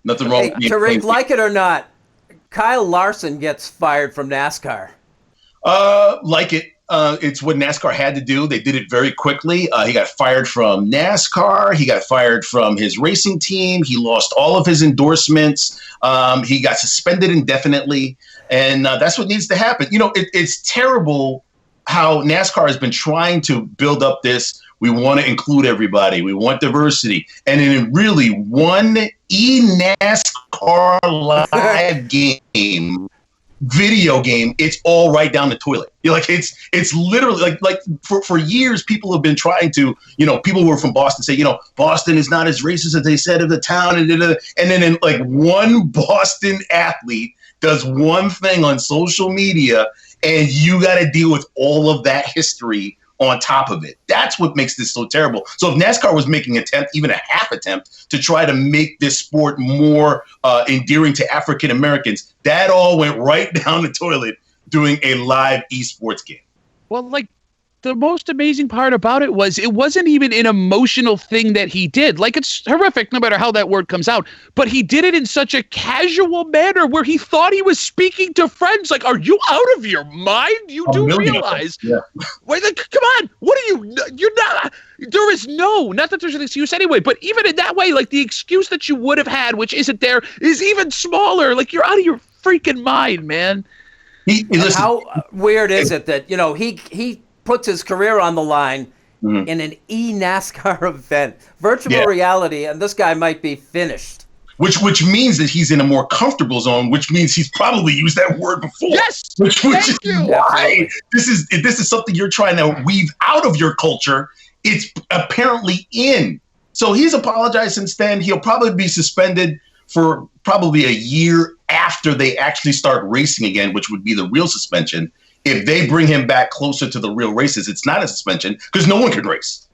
Nothing wrong with being Tariq, clean. like it or not, Kyle Larson gets fired from NASCAR. Like it. It's what NASCAR had to do. They did it very quickly. He got fired from NASCAR. He got fired from his racing team. He lost all of his endorsements. He got suspended indefinitely. And that's what needs to happen. It's terrible how NASCAR has been trying to build up this. We want to include everybody. We want diversity. And in really one NASCAR live game, video game, it's all right down the toilet. It's literally like for years people have been trying to, people who are from Boston say, Boston is not as racist as they said of the town, and then like one Boston athlete does one thing on social media and you got to deal with all of that history on top of it. That's what makes this so terrible. So if NASCAR was making an attempt, even a half attempt, to try to make this sport more endearing to African Americans, that all went right down the toilet doing a live esports game. Well, like, the most amazing part about it wasn't even an emotional thing that he did. Like, it's horrific no matter how that word comes out, but he did it in such a casual manner where he thought he was speaking to friends. Like, are you out of your mind? You do realize, wait, like, come on, what are you're not, there is not that there's an excuse anyway, but even in that way, like, the excuse that you would have had, which isn't there, is even smaller. Like, you're out of your freaking mind, man. How weird is it that, he puts his career on the line in an NASCAR event, virtual reality, and this guy might be finished. Which means that he's in a more comfortable zone, which means he's probably used that word before. Yes, which is why this is something you're trying to weave out of your culture. It's apparently in. So he's apologized since then. He'll probably be suspended for probably a year after they actually start racing again, which would be the real suspension. If they bring him back closer to the real races, it's not a suspension because no one can race.